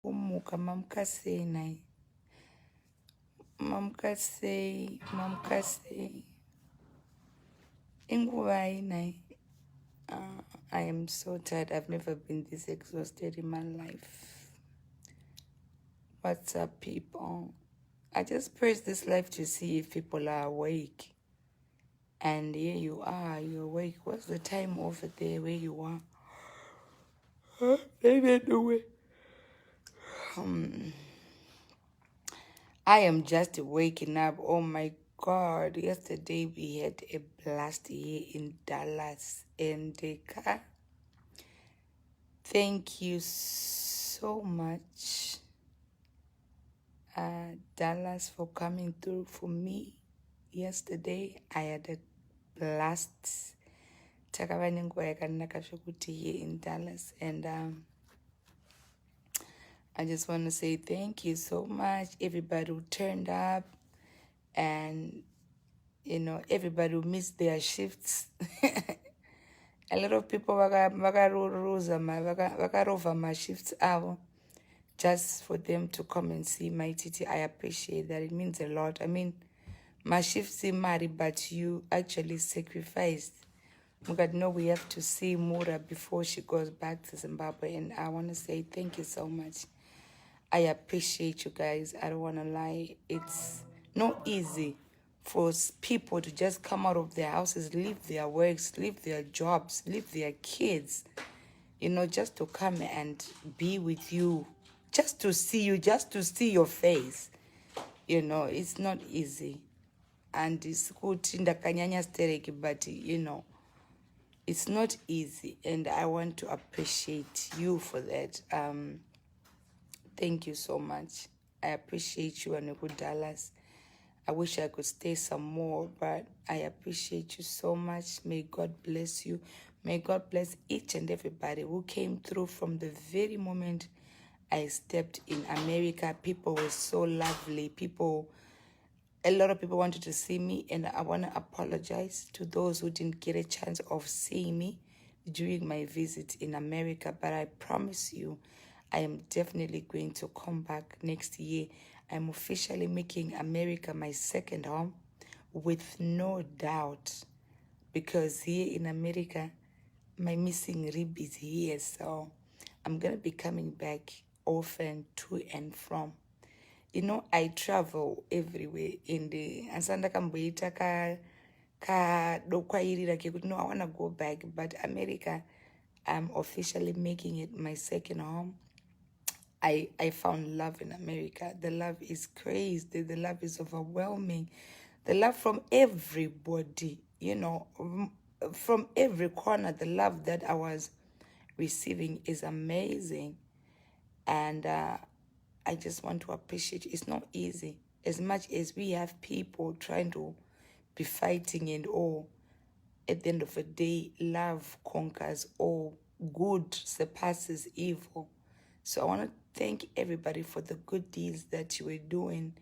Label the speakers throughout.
Speaker 1: Umuka mamkase nai. Mamkase. Inguvai nai. I am so tired. I've never been this exhausted in my life. What's up, people? I just pressed this live to see if people are awake. And here you are, you're awake. What's the time over there where you are? Maybe anyway. I am just waking up. Oh my God. Yesterday we had a blast here in Dallas. And thank you so much, Dallas, for coming through for me. Yesterday I had a blast. Takava nenguva yakanaka zvokuti here in Dallas. And I just want to say thank you so much, everybody who turned up, and, you know, everybody who missed their shifts. A lot of people vakarova my shifts avo just for them to come and see Mai Tt. I appreciate that. It means a lot. I mean, my shifts in Mari, but you actually sacrificed. No, we have to see Mura before she goes back to Zimbabwe, and I want to say thank you so much. I appreciate you guys. I don't want to lie. It's not easy for people to just come out of their houses, leave their works, leave their jobs, leave their kids, you know, just to come and be with you, just to see you, just to see your face. You know, it's not easy. And it's good, but, you know, it's not easy. And I want to appreciate you for that. Thank you so much. I appreciate you, and good Dallas. I wish I could stay some more, but I appreciate you so much. May God bless you. May God bless each and everybody who came through from the very moment I stepped in America. People were so lovely. A lot of people wanted to see me, and I want to apologize to those who didn't get a chance of seeing me during my visit in America, but I promise you, I am definitely going to come back next year. I'm officially making America my second home, with no doubt, because here in America, my missing rib is here, so I'm going to be coming back often to and from. You know, I travel everywhere in the asanda kamboita ka dokwairira kekuti no, I want to go back, but America, I'm officially making it my second home. I found love in America. The love is crazy. The love is overwhelming. The love from everybody, you know, from every corner. The love that I was receiving is amazing. And I just want to appreciate you. It's not easy. As much as we have people trying to be fighting and all, at the end of the day, love conquers all. Good surpasses evil. So I want to thank everybody for the good deeds that you were doing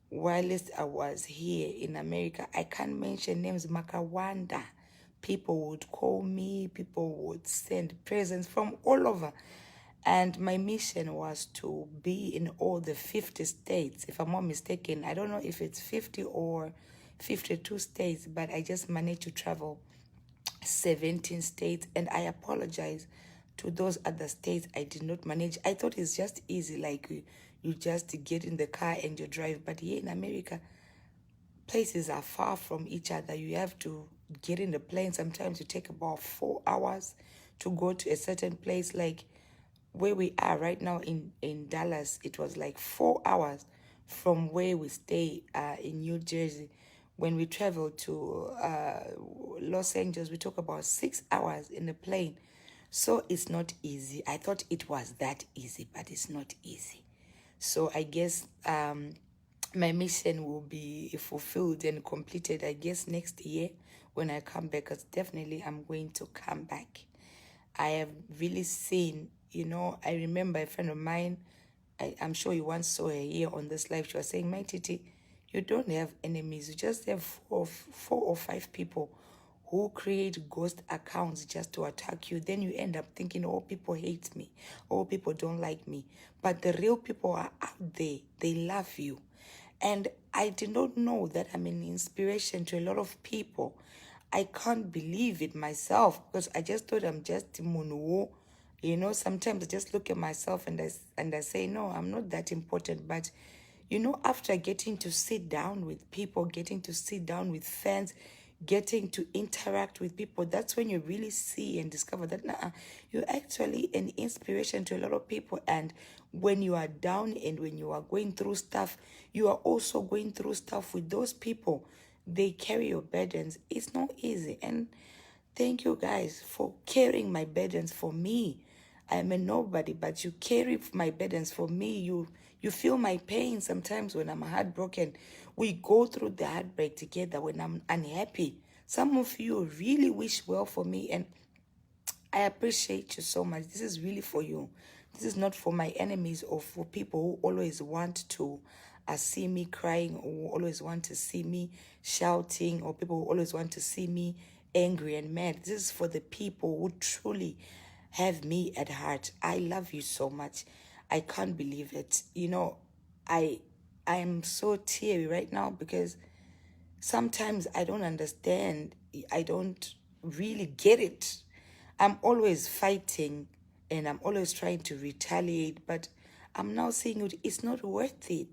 Speaker 1: whilst I was here in America. I can't mention names, Makawanda. People would call me, people would send presents from all over. And my mission was to be in all the 50 states. If I'm not mistaken, I don't know if it's 50 or 52 states, but I just managed to travel 17 states, and I apologize to those other states I did not manage. I thought it's just easy, like you just get in the car and you drive. But here in America, places are far from each other. You have to get in the plane. Sometimes you take about 4 hours to go to a certain place. Like where we are right now in Dallas, it was like 4 hours from where we stay in New Jersey. When we travel to Los Angeles, we took about 6 hours in the plane. So it's not easy. I thought it was that easy, but it's not easy. So I guess my mission will be fulfilled and completed, I guess, next year when I come back, because definitely I'm going to come back. I have really seen, you know, I remember a friend of mine, I'm sure you once saw her here on this live. She was saying, Mai Tt, you don't have enemies. You just have four or five people who create ghost accounts just to attack you. Then you end up thinking, oh, people hate me, oh, people don't like me. But the real people are out there. They love you. And I did not know that I'm an inspiration to a lot of people. I can't believe it myself, because I just thought I'm just Munuo. You know, sometimes I just look at myself and I say, no, I'm not that important. But, you know, after getting to sit down with people, getting to sit down with fans, getting to interact with people, that's when you really see and discover that you're actually an inspiration to a lot of people. And when you are down and when you are going through stuff, you are also going through stuff with those people. They carry your burdens. It's not easy. And thank you guys for carrying my burdens for me. I'm a nobody, but you carry my burdens for me. You feel my pain sometimes when I'm heartbroken. We go through the heartbreak together when I'm unhappy. Some of you really wish well for me, and I appreciate you so much. This is really for you. This is not for my enemies or for people who always want to see me crying, or who always want to see me shouting, or people who always want to see me angry and mad. This is for the people who truly have me at heart. I love you so much. I can't believe it. You know, I'm so teary right now because sometimes I don't understand. I don't really get it. I'm always fighting and I'm always trying to retaliate, but I'm now saying it's not worth it.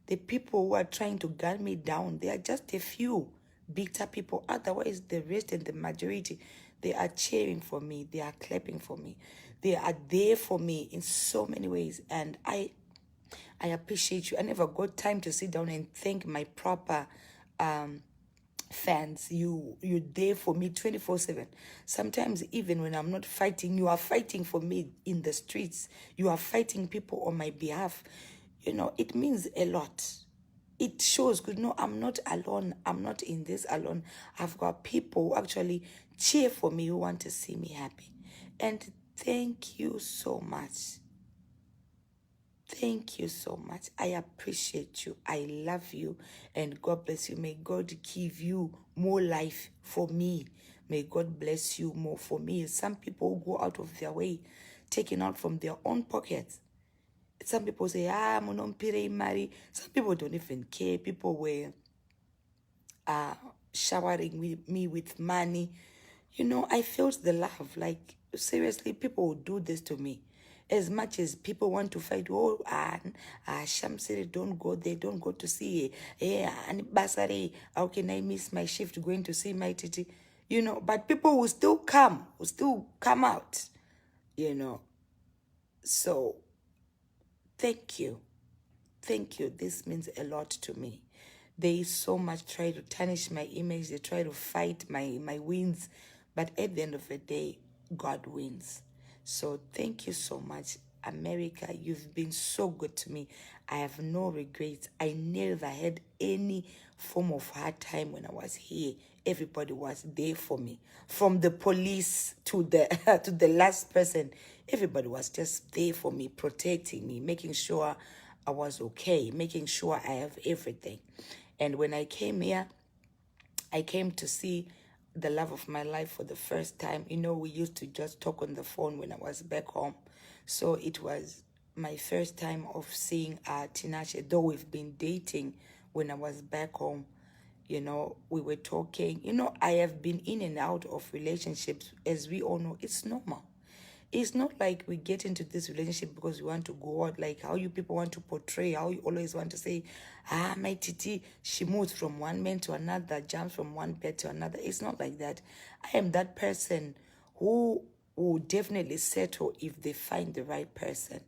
Speaker 1: The people who are trying to gun me down, they are just a few bitter people. Otherwise, the rest and the majority, they are cheering for me. They are clapping for me. They are there for me in so many ways. And I appreciate you. I never got time to sit down and thank my proper fans. You're there for me 24/7. Sometimes even when I'm not fighting, you are fighting for me in the streets. You are fighting people on my behalf. You know, it means a lot. It shows good. No, I'm not alone. I'm not in this alone. I've got people who actually cheer for me, who want to see me happy. And thank you so much. Thank you so much. I appreciate you. I love you. And God bless you. May God give you more life for me. May God bless you more for me. Some people go out of their way, taking out from their own pockets. Some people say, monompire mari. Some people don't even care. People were showering me with money. You know, I felt the love. Like, seriously, people would do this to me. As much as people want to fight, Shamsiri, don't go there, don't go to see and Basari, how can I miss my shift going to see Mai Tt? You know, but people will still come out, you know. So, thank you. Thank you. This means a lot to me. They so much try to tarnish my image. They try to fight my wins. But at the end of the day, God wins. So thank you so much, America. You've been so good to me. I have no regrets. I never had any form of hard time when I was here. Everybody was there for me. From the police to the to the last person, everybody was just there for me, protecting me, making sure I was okay, making sure I have everything. And when I came here, I came to see the love of my life for the first time. You know, we used to just talk on the phone when I was back home. So it was my first time of seeing Tinashe, though we've been dating when I was back home. You know, we were talking. You know, I have been in and out of relationships. As we all know, it's normal. It's not like we get into this relationship because we want to go out, like how you people want to portray, how you always want to say, Mai Tt, she moves from one man to another, jumps from one bed to another. It's not like that. I am that person who will definitely settle if they find the right person.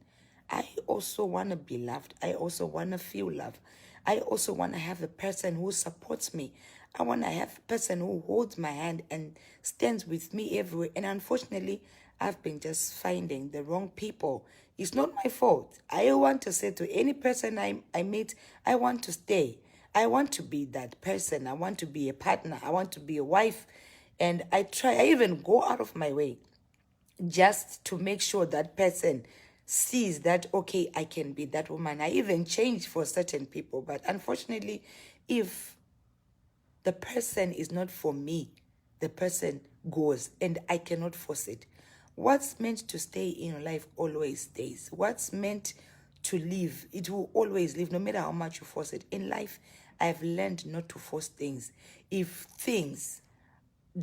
Speaker 1: I also want to be loved. I also want to feel love. I also want to have a person who supports me. I want to have a person who holds my hand and stands with me everywhere. And unfortunately, I've been just finding the wrong people. It's not my fault. I want to say to any person I meet, I want to stay. I want to be that person. I want to be a partner. I want to be a wife. And I even go out of my way just to make sure that person sees that, okay, I can be that woman. I even change for certain people. But unfortunately, if the person is not for me, the person goes, and I cannot force it. What's meant to stay in your life always stays. What's meant to live, it will always live, no matter how much you force it. In life, I've learned not to force things. If things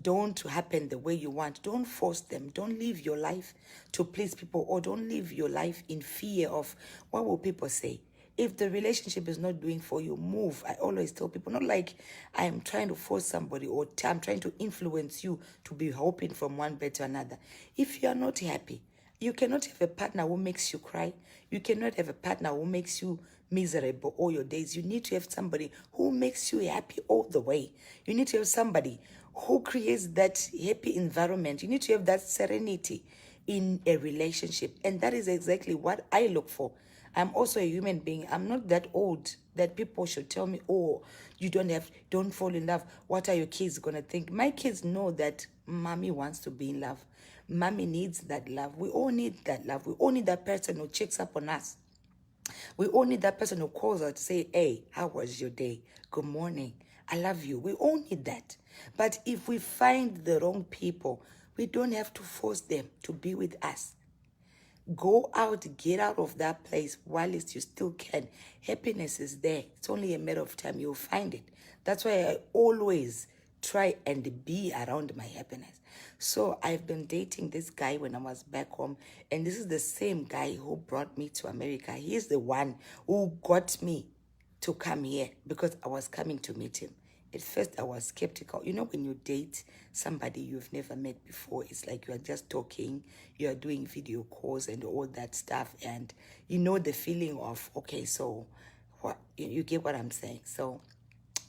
Speaker 1: don't happen the way you want, don't force them. Don't live your life to please people, or don't live your life in fear of what will people say. If the relationship is not doing for you, move. I always tell people, not like I am trying to force somebody, or I'm trying to influence you to be hopping from one bed to another. If you are not happy, you cannot have a partner who makes you cry. You cannot have a partner who makes you miserable all your days. You need to have somebody who makes you happy all the way. You need to have somebody who creates that happy environment. You need to have that serenity in a relationship. And that is exactly what I look for. I'm also a human being. I'm not that old that people should tell me, oh, you don't fall in love. What are your kids going to think? My kids know that mommy wants to be in love. Mommy needs that love. We all need that love. We all need that person who checks up on us. We all need that person who calls us to say, hey, how was your day? Good morning. I love you. We all need that. But if we find the wrong people, we don't have to force them to be with us. Go out, get out of that place whilst you still can. Happiness is there. It's only a matter of time. You'll find it. That's why I always try and be around my happiness. So I've been dating this guy when I was back home, and this is the same guy who brought me to America. He's the one who got me to come here because I was coming to meet him. At first, I was skeptical. You know, when you date somebody you've never met before, it's like you are just talking, you are doing video calls and all that stuff, and you know the feeling of, okay, so what, you get what I'm saying. So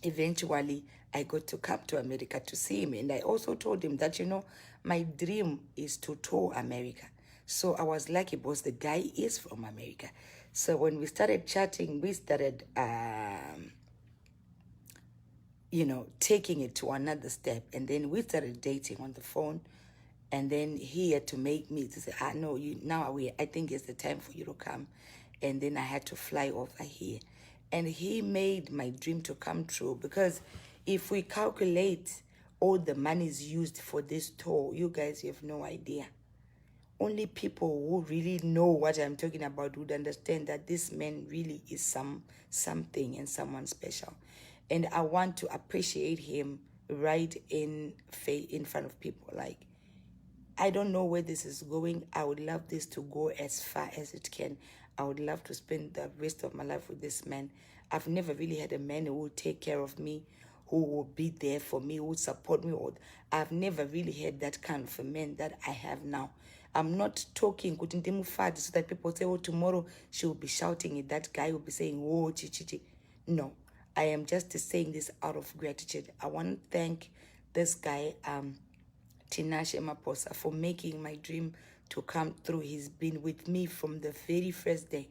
Speaker 1: eventually, I got to come to America to see him, and I also told him that, you know, my dream is to tour America. So I was lucky because the guy is from America. So when we started chatting, we started you know, taking it to another step. And then we started dating on the phone. And then he had to make me to say, no, I think it's the time for you to come. And then I had to fly over here. And he made my dream to come true, because if we calculate all the monies used for this tour, you guys, you have no idea. Only people who really know what I'm talking about would understand that this man really is something and someone special. And I want to appreciate him right in front of people. Like, I don't know where this is going. I would love this to go as far as it can. I would love to spend the rest of my life with this man. I've never really had a man who will take care of me, who will be there for me, who will support me. I've never really had that kind of a man that I have now. I'm not talking so that people say, oh, tomorrow she will be shouting it. That guy will be saying, oh, chi. No, I am just saying this out of gratitude. I want to thank this guy, Tinashe Maposa, for making my dream to come through. He's been with me from the very first day.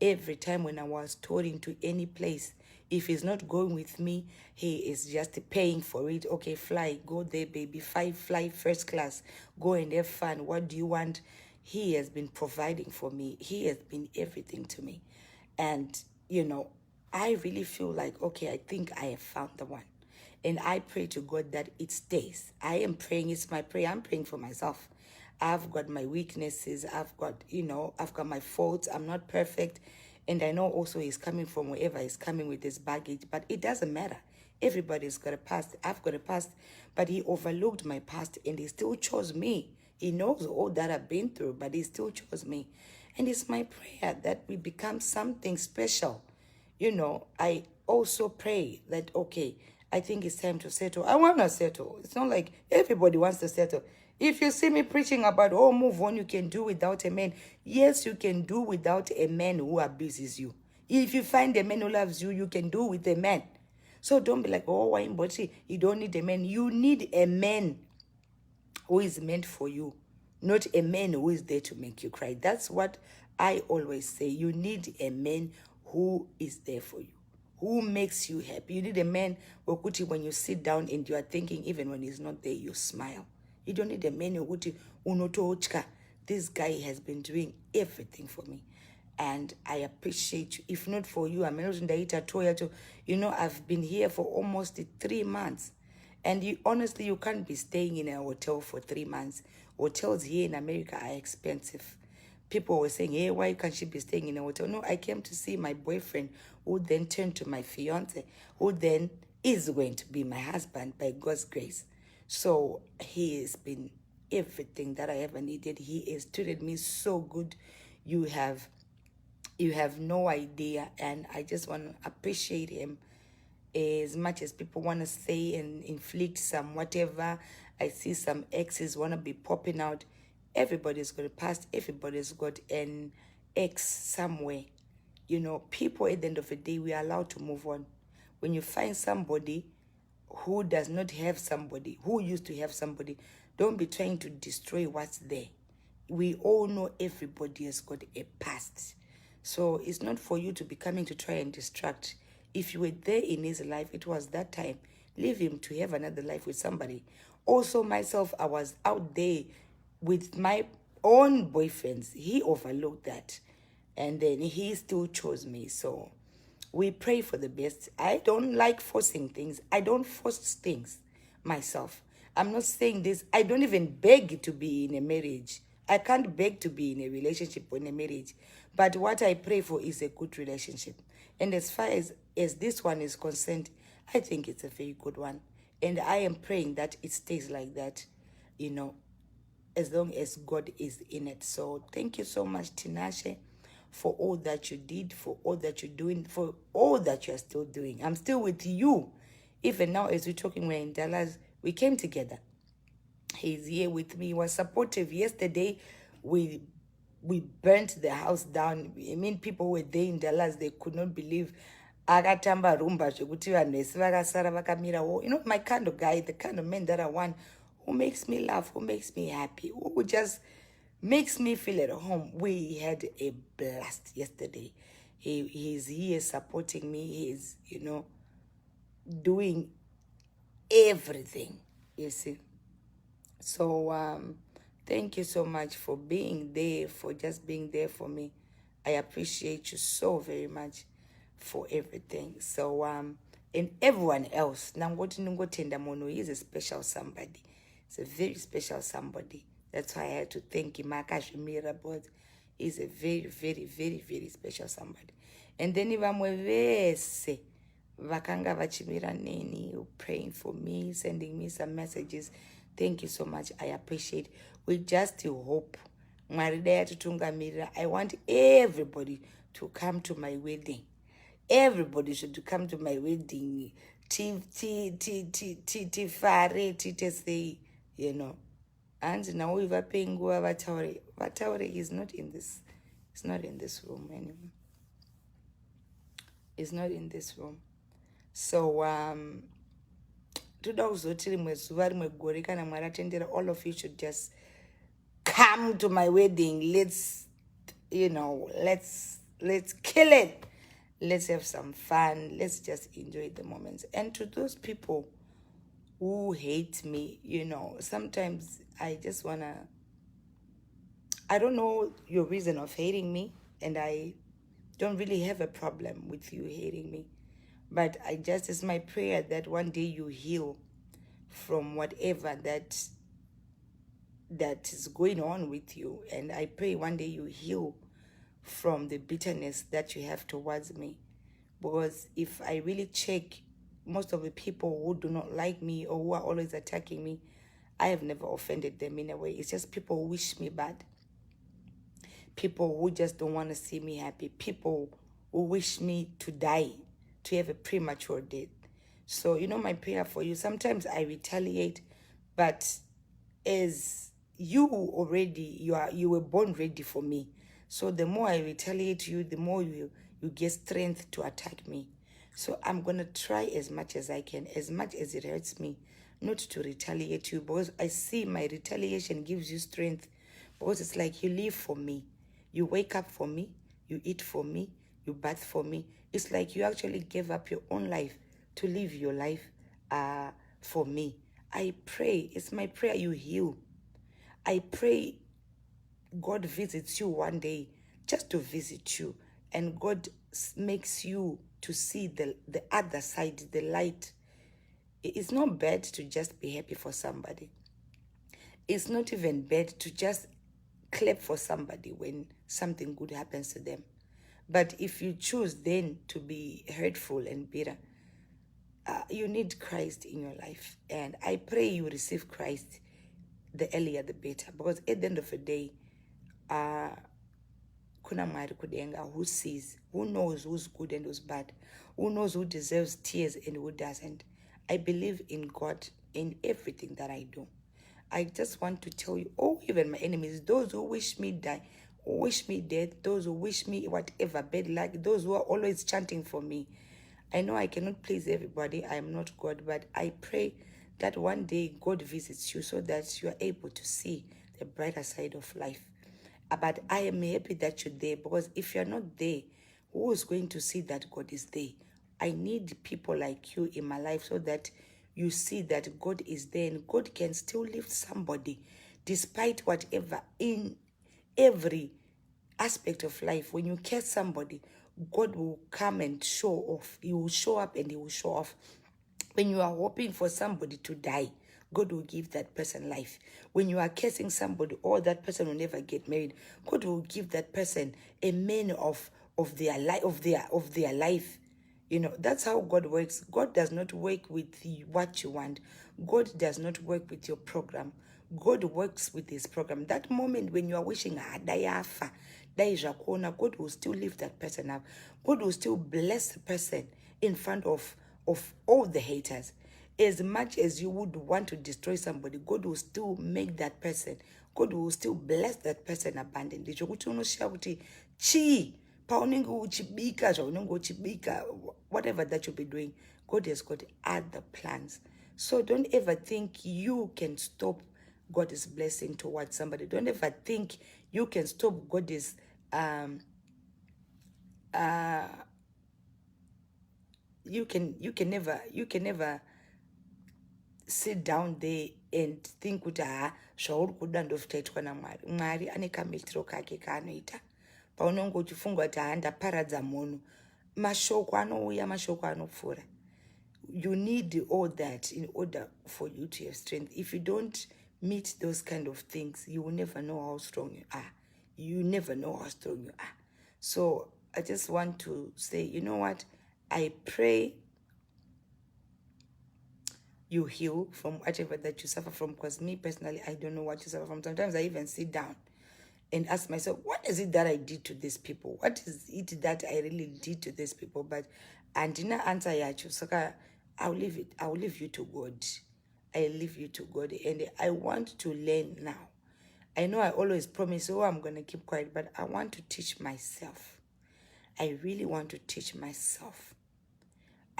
Speaker 1: Every time when I was touring to any place, if he's not going with me, he is just paying for it. Okay, fly, go there, baby. Fly first class. Go and have fun. What do you want? He has been providing for me. He has been everything to me. And, you know, I really feel like, okay, I think I have found the one. And I pray to God that it stays. I am praying. It's my prayer. I'm praying for myself. I've got my weaknesses. I've got my faults. I'm not perfect. And I know also he's coming from wherever he's coming with his baggage. But it doesn't matter. Everybody's got a past. I've got a past. But he overlooked my past and he still chose me. He knows all that I've been through, but he still chose me. And it's my prayer that we become something special. You know, I also pray that, okay, I think it's time to settle. I want to settle. It's not like everybody wants to settle. If you see me preaching about, oh, move on, you can do without a man. Yes, you can do without a man who abuses you. If you find a man who loves you, you can do with a man. So don't be like, oh, why in body? You don't need a man. You need a man who is meant for you, not a man who is there to make you cry. That's what I always say. You need a man who is there for you, who makes you happy. You need a man who, when you sit down and you are thinking, even when he's not there, you smile. You don't need a man who unotochka. This guy has been doing everything for me. And I appreciate you. If not for you, I'm not in the you know, I've been here for almost 3 months. And you honestly, you can't be staying in a hotel for 3 months. Hotels here in America are expensive. People were saying, hey, why can't she be staying in a hotel? No, I came to see my boyfriend, who then turned to my fiance, who then is going to be my husband by God's grace. So he has been everything that I ever needed. He has treated me so good. You have no idea. And I just want to appreciate him. As much as people want to say and inflict some whatever, I see some exes want to be popping out. Everybody's got a past. Everybody's got an ex somewhere. You know, people at the end of the day, we are allowed to move on. When you find somebody who does not have somebody, who used to have somebody, don't be trying to destroy what's there. We all know everybody has got a past. So it's not for you to be coming to try and distract. If you were there in his life, it was that time. Leave him to have another life with somebody. Also, myself, I was out there with my own boyfriends. He overlooked that. And then he still chose me. So we pray for the best. I don't like forcing things. I don't force things myself. I'm not saying this. I don't even beg to be in a marriage. I can't beg to be in a relationship or in a marriage. But what I pray for is a good relationship. And as far as this one is concerned, I think it's a very good one. And I am praying that it stays like that, you know, as long as God is in it. So thank you so much, Tinashe, for all that you did, for all that you're doing, for all that you're still doing. I'm still with you. Even now, as we're talking, we're in Dallas. We came together. He's here with me. He was supportive. Yesterday, we burnt the house down. I mean, people were there in Dallas. They could not believe. Akatamba rumba zvekuti vanhu vese vakasara vakamirawo. You know, my kind of guy, the kind of man that I want, who makes me laugh, who makes me happy, who just makes me feel at home. We had a blast yesterday. He's here supporting me. He's, you know, doing everything, you see. So thank you so much for being there, for just being there for me. I appreciate you so very much for everything. So and everyone else, Nangoti Nungotenda Mono is a special somebody. It's a very special somebody. That's why I had to thank him. But he's a very, very, very, very special somebody. And then Ivamwevese Vakanga Vachimira Neni, praying for me, sending me some messages. Thank you so much. I appreciate. We just hope. I want everybody to come to my wedding. Everybody should come to my wedding. Say, you know. And now we are paying Vataure is not in this. It's not in this room anymore. It's not in this room. So all of you should just come to my wedding. Let's, you know, let's kill it. Let's have some fun. Let's just enjoy the moments. And to those people who hate me, you know, sometimes I just wanna, I don't know your reason of hating me, and I don't really have a problem with you hating me. But I just, it's my prayer that one day you heal from whatever that is going on with you. And I pray one day you heal from the bitterness that you have towards me. Because if I really check, most of the people who do not like me or who are always attacking me, I have never offended them in a way. It's just people who wish me bad. People who just don't want to see me happy. People who wish me to die, to have a premature death. So, you know, my prayer for you, sometimes I retaliate, but as you already, you were born ready for me. So the more I retaliate you, the more you get strength to attack me. So I'm going to try as much as I can, as much as it hurts me, not to retaliate you, because I see my retaliation gives you strength, because it's like you live for me. You wake up for me, you eat for me, you bath for me. It's like you actually gave up your own life to live your life for me. I pray, it's my prayer you heal. I pray God visits you one day just to visit you, and God makes you to see the other side, the light It's not bad to just be happy for somebody. It's not even bad to just clap for somebody when something good happens to them. But if you choose then to be hurtful and bitter, you need Christ in your life. And I pray you receive Christ the earlier the better. Because at the end of the day, kuna Mwari kudenga who sees, who knows who's good and who's bad, who knows who deserves tears and who doesn't. I believe in God in everything that I do. I just want to tell you, oh, even my enemies, those who wish me die, wish me death, those who wish me whatever, bad luck, those who are always chanting for me. I know I cannot please everybody. I am not God, but I pray that one day God visits you so that you are able to see the brighter side of life. But I am happy that you're there, because if you're not there, who is going to see that God is there? I need people like you in my life so that you see that God is there and God can still lift somebody despite whatever in every aspect of life. When you care somebody, God will come and show off. He will show up and he will show off. When you are hoping for somebody to die, God will give that person life. When you are cursing somebody, or that person will never get married, God will give that person a man of their life. You know, that's how God works. God does not work with what you want. God does not work with your program. God works with his program. That moment when you are wishing, dayafa, God will still lift that person up. God will still bless the person in front of all the haters. As much as you would want to destroy somebody, God will still make that person. God will still bless that person abundantly. Whatever that you'll be doing, God has got other plans. So don't ever think you can stop God's blessing towards somebody. Don't ever think you can stop God's you can never sit down there and think kuti zvauri kuda ndozvitaitwa naMwari. Mwari ane kamitiro kake kaanoita. Paunenge uchifunga kuti ndaparadza munhu, mashoko anouya, mashoko anopfuura. You need all that in order for you to have strength. If you don't meet those kind of things, you will never know how strong you are. You never know how strong you are. So I just want to say, you know what? I pray you heal from whatever that you suffer from, because me personally, I don't know what you suffer from. Sometimes I even sit down and ask myself, what is it that I did to these people? What is it that I really did to these people? But andina answer yacho, so I'll leave it. I'll leave you to God. I leave you to God, and I want to learn now. I know I always promise, oh, I'm going to keep quiet, but I want to teach myself. I really want to teach myself.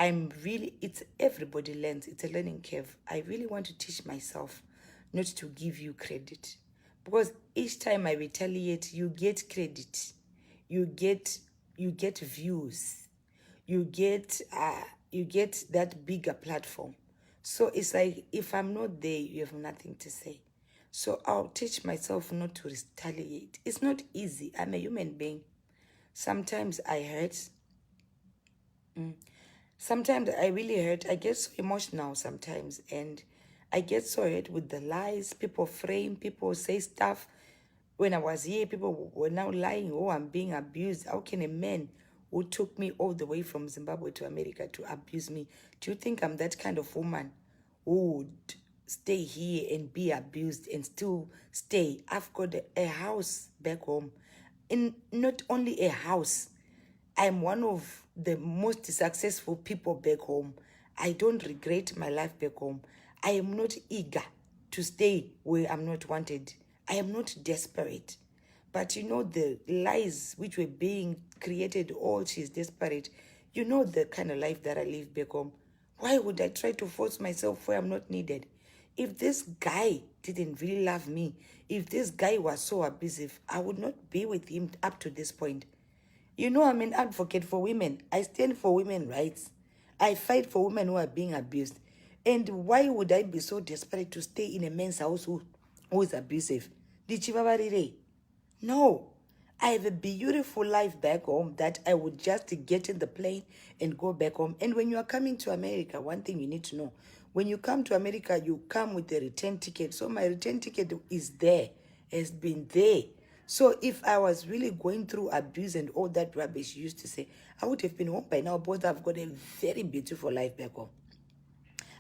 Speaker 1: It's everybody learns. It's a learning curve. I really want to teach myself not to give you credit. Because each time I retaliate, you get credit. You get views. You get that bigger platform. So it's like, if I'm not there, you have nothing to say. So I'll teach myself not to retaliate. It's not easy. I'm a human being. Sometimes I hurt. Sometimes I really hurt. I get so emotional sometimes, and I get so hurt with the lies. People frame, people say stuff. When I was here, people were now lying, oh, I'm being abused. How can a man who took me all the way from Zimbabwe to America to abuse me? Do you think I'm that kind of woman who would stay here and be abused and still stay? I've got a house back home. And not only a house, I'm one of the most successful people back home. I don't regret my life back home. I am not eager to stay where I'm not wanted. I am not desperate. But you know the lies which were being created, oh, she's desperate. You know the kind of life that I live back home. Why would I try to force myself where I'm not needed? If this guy didn't really love me, if this guy was so abusive, I would not be with him up to this point. You know, I'm an advocate for women. I stand for women's rights. I fight for women who are being abused. And why would I be so desperate to stay in a man's house who is abusive? No. I have a beautiful life back home that I would just get in the plane and go back home. And when you are coming to America, one thing you need to know, When you come to America, you come with a return ticket. So my return ticket is there, has been there. So if I was really going through abuse and all that rubbish you used to say, I would have been home by now. Both have got a very beautiful life back home.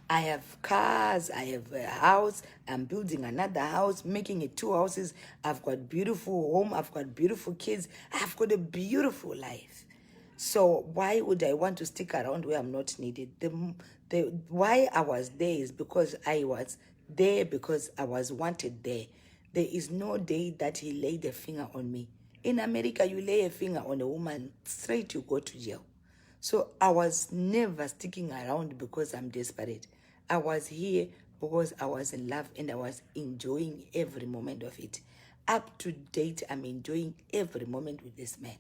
Speaker 1: I have cars, I have a house, I'm building another house, making it 2 houses. I've got beautiful home, I've got beautiful kids, I've got a beautiful life. So why would I want to stick around where I'm not needed? Why I was there is because I was there because I was wanted there. There is no day that he laid a finger on me. In America, you lay a finger on a woman, straight you go to jail. So I was never sticking around because I'm desperate. I was here because I was in love and I was enjoying every moment of it. Up to date, I'm enjoying every moment with this man.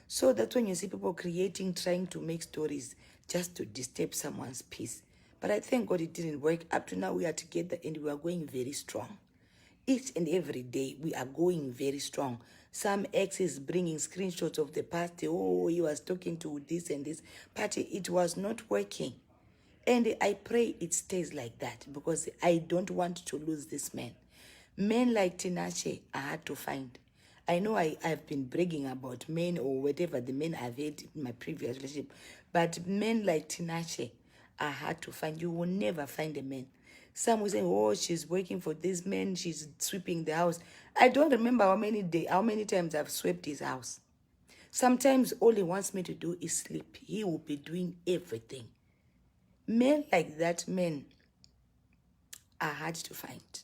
Speaker 1: So that's when you see people trying to make stories just to disturb someone's peace. But I thank God it didn't work. Up to now, we are together and we are going very strong. Each and every day, we are going very strong. Some exes bringing screenshots of the past. Oh, he was talking to this and this. But it was not working. And I pray it stays like that because I don't want to lose this man. Men like Tinashe are hard to find. I know I've been bragging about men or whatever the men I've had in my previous relationship. But men like Tinashe are hard to find. You will never find a man. Some will say, oh, she's working for this man, she's sweeping the house. I don't remember how many times I've swept his house. Sometimes all he wants me to do is sleep. He will be doing everything. Men like that, men are hard to find.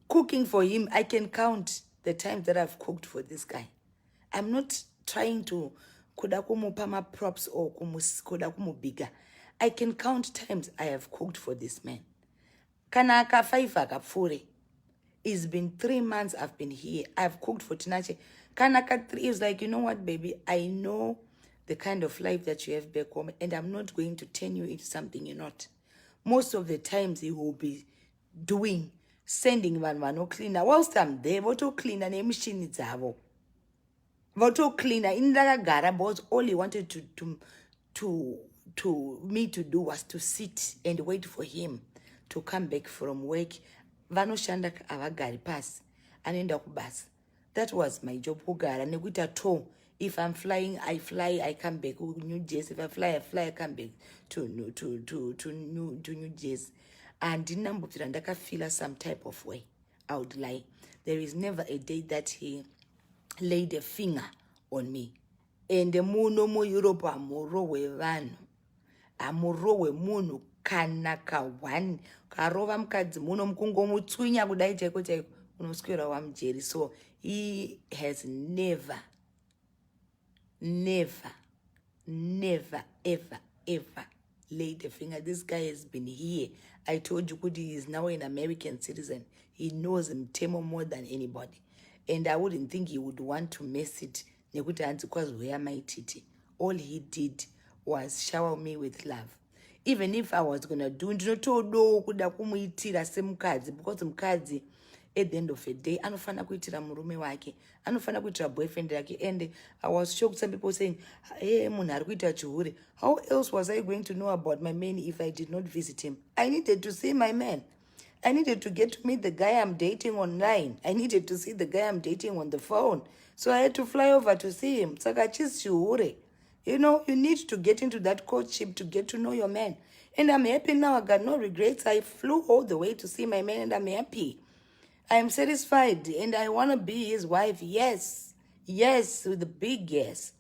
Speaker 1: Cooking for him, I can count the times that I've cooked for this guy. I'm not trying to kudakumupama props or kudakumubigger. I can count times I have cooked for this man. Kana akafaifa akapfure. It's been 3 months I've been here. I've cooked for Tinache. Kanaka 3 is like, you know what, baby? I know the kind of life that you have back home, and I'm not going to turn you into something you're not. Most of the times he will be sending one cleaner. Whilst I'm there, voto cleaner ne machine dzavo. Voto cleaner in gara boss. All he wanted to me to do was to sit and wait for him to come back from work. Vanoshanda avagari pass anenda kubasa. That was my job. Kugara nekuita tour. If I'm flying, I fly. I come back to New Jersey. If I fly, I come back to New Jersey. And I feel some type of way. I would lie. There is never a day that he laid a finger on me. And the muno mo Europe amorowe vanu. Amorowe munu kanaka one. Karova mkadzi muno mkungo mutsunya kudai chaiko chaiko. Unoswera wamjeri. So he has never, ever laid a finger. This guy has been here. I told you, he is now an American citizen. He knows Mtemo more than anybody. And I wouldn't think he would want to mess it. Because where Mai Tt. All he did was shower me with love. Even if I was going to do, because mukadzi, at the end of the day, anofana kuitira murume wake, anofana kuitira boyfriend yake. And I was shocked, some people saying, hey, munhu ari kuita chihure. How else was I going to know about my man if I did not visit him? I needed to see my man. I needed to get to meet the guy I'm dating online. I needed to see the guy I'm dating on the phone. So I had to fly over to see him. Saka chis chihure. You know, you need to get into that courtship to get to know your man. And I'm happy now. I got no regrets. I flew all the way to see my man and I'm happy. I am satisfied and I want to be his wife. Yes. Yes, with a big yes.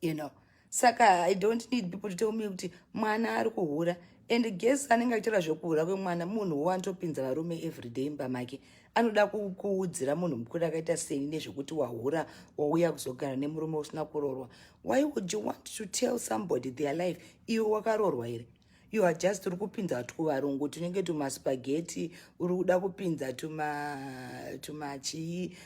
Speaker 1: You know. Saka, I don't need people to tell me, mwana ari kuhura. And guess anenge achira zvokuhura kwemwana munhu wantopinza varume every day imba make. Anoda kuudzira munhu mukuru akaita sei nezvekuti wahura wauya kuzogara nemurume usina kurorwa. Why would you want to tell somebody their life? Iwe wakarorwa here. You are just uri kupinza tuvarungu tunenge tumaspaghetti, uri kuda kupinza tumachii,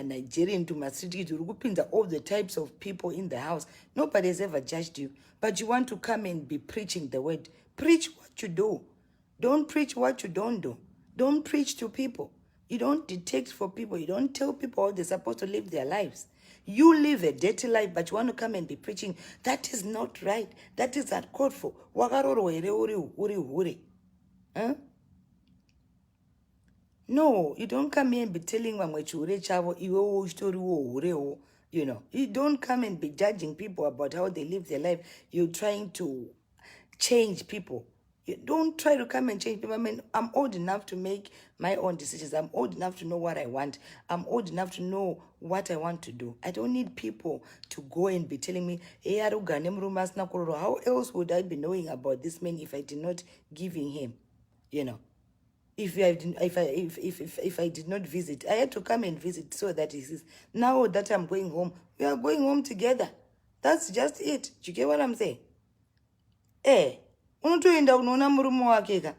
Speaker 1: Nigerian, street, uri kupinza all the types of people in the house. Nobody has ever judged you, but you want to come and be preaching the word. Preach what you do. Don't preach what you don't do. Don't preach to people. You don't detect for people. You don't tell people how they're supposed to live their lives. You live a dirty life, but you want to come and be preaching. That is not right. That is uncalled for. Wakarorwa here uri hure. Huh? No, you don't come here and be telling them what you reach out, you know. You don't come and be judging people about how they live their life. You're trying to change people. You don't try to come and change people. I mean, I'm old enough to make my own decisions. I'm old enough to know what I want. I'm old enough to know what I want to do. I don't need people to go and be telling me, hey, how else would I be knowing about this man if I did not giving him, you know? If I did not visit, I had to come and visit so that he says, now that I'm going home, we are going home together. That's just it. Do you get what I'm saying? Unotoenda unoona murume wake ka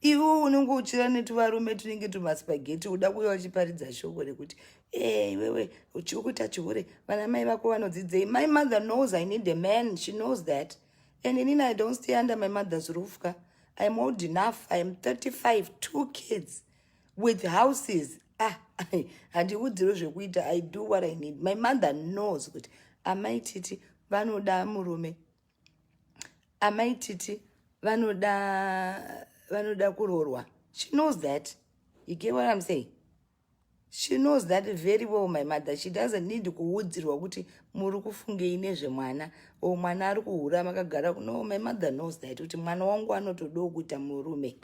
Speaker 1: iwo unenge uchira netuvarume tunenge tumaspageti uda kuuya uchiparidza shoko rekuti iwewe uchiri kuita chihure vana mai vako vanodzidzei. My mother knows I need a man. She knows that. And inini I don't stay under my mother's roof ka. I'm old enough. I am 35, 2 kids with houses. Handiudziro zvekuita. I do what I need. My mother knows kuti Mai Tt vanoda murume. Mai Tt vanoda kurorwa. She knows that. You get what I'm saying? She knows that very well, my mother. She doesn't need kuudzirwa kuti muri kufungei nezvemwana o mwana ari kuhura makagara. No, my mother knows that kuti mwana wangu anotodawo kuita murume.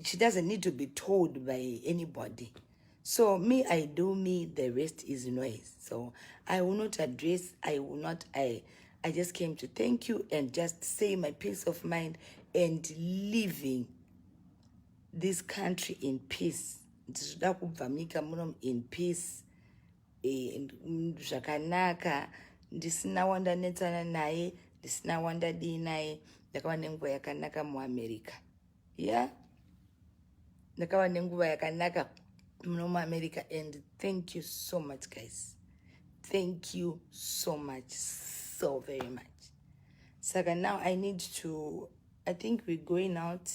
Speaker 1: She doesn't need to be told by anybody. So me, I do me, the rest is noise. So I will not address, I just came to thank you and just say my peace of mind and living this country in peace. In peace. Zvakanaka. Ndisina wanda netsana naye, ndisina wanda dii naye, ndakava nenguva yakanaka muAmerica. Yeah? Ndakava nenguva yakanaka muAmerica, and thank you so much, guys. Thank you so much, so very much. Saka, now I need to, I think we're going out.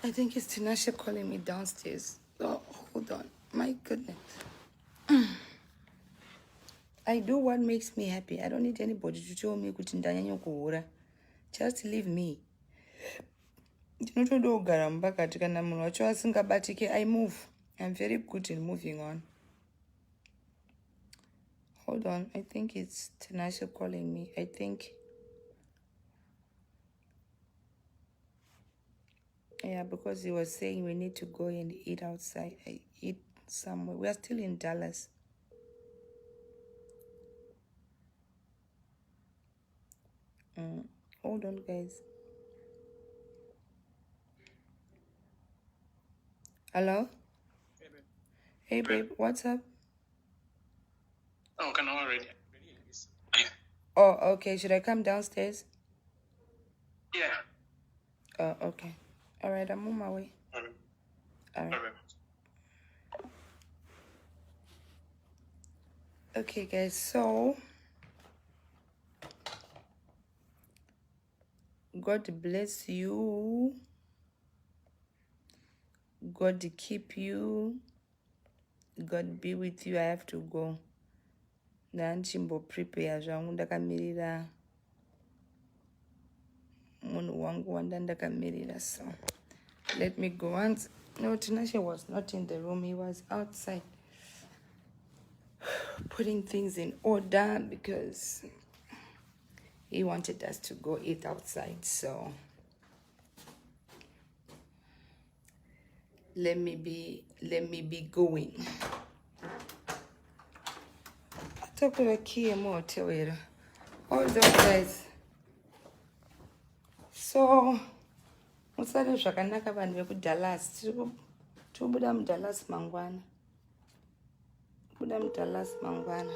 Speaker 1: I think it's Tinashe calling me downstairs. Oh, hold on. My goodness. I do what makes me happy. I don't need anybody to tell me kuti ndanyanya kuhura. Just leave me. Ndinotoda kugara mubakati kana munhu wacho asingabatike. I move. I'm very good in moving on. Hold on. I think it's Tinashe calling me. I think. Yeah, because he was saying we need to go and eat outside. I eat somewhere. We are still in Dallas. Hold on, guys. Hello? Hey, babe. What's up?
Speaker 2: Oh, can I already?
Speaker 1: Oh, okay. Should I come downstairs?
Speaker 2: Yeah.
Speaker 1: Oh, okay. All right, I'm on my way. All right. Okay, guys, so God bless you. God keep you. God be with you. I have to go. Ndanchimbo prepare zvangu ndakamirira munhu wangu wanda ndakamirira. So let me go. Once no, Tinashe was not in the room. He was outside putting things in order because he wanted us to go eat outside. So let me be going. Takura key more tewera. All those guys. So musare zvakanaka vanhu vekuDallas. Tinobuda muDallas mangwana. Buda muDallas mangwana.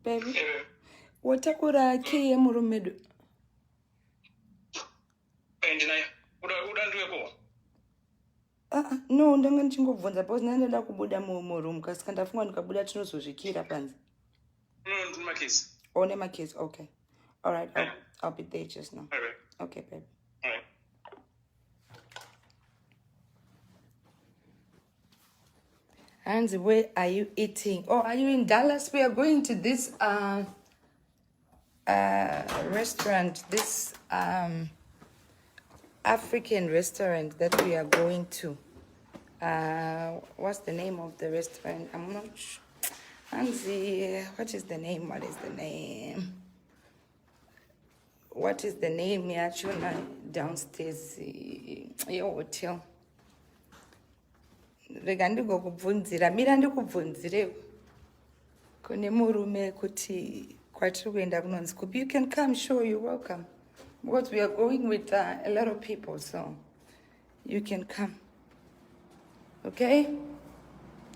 Speaker 1: Baby. Watakura key murumedu. No, ndanga ndichingobvunza because ndanda kubuda muroom kasi kandafunga ndikabuda tinozozvikira panze.
Speaker 2: No, my case.
Speaker 1: Oh, my case. Okay. All right. I'll be there just now.
Speaker 2: All right.
Speaker 1: Okay, babe.
Speaker 2: All right.
Speaker 1: Hansi, where are you eating? Oh, are you in Dallas? We are going to this restaurant, this African restaurant that we are going to. What's the name of the restaurant? I'm not sure. Hansi, what is the name? What is the name? What is the name actually downstairs? Your hotel. Rega ndikokubvunzira mira ndikubvunzirewo kune murume kuti kwatiri kuenda kunonzi kupi. You can come, sure, you're welcome, because we are going with a lot of people, so you can come. Okay,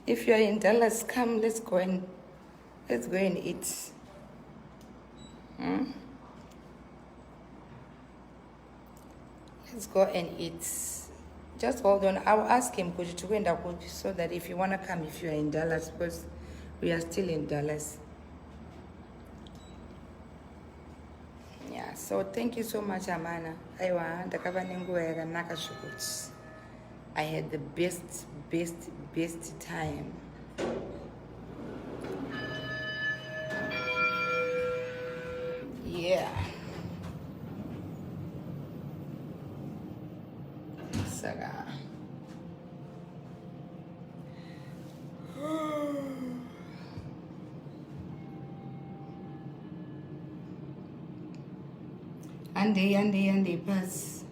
Speaker 1: if you are in Dallas, come, let's go and eat. Let's go and eat. Just hold on. I'll ask him so that if you want to come, if you are in Dallas, because we are still in Dallas. Yeah, so thank you so much, Amana. I had the best time. Yeah. Saga. Ande pass.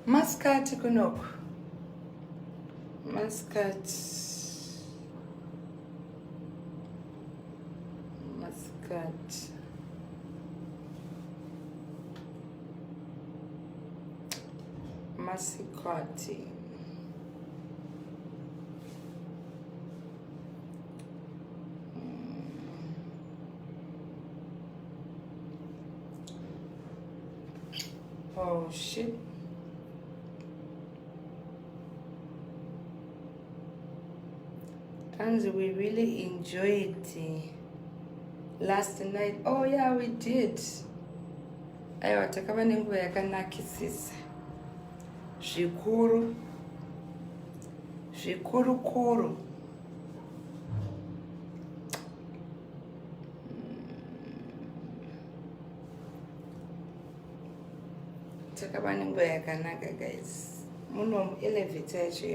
Speaker 1: Muscat kunok. Muscat. Masikati. Oh shit. And we really enjoyed last night. Oh yeah, we did. Aiwa takava nenguva yakanakisisa zvikuru kuru. Takava nenguva yakanaka, guys. Muno elevator yacho,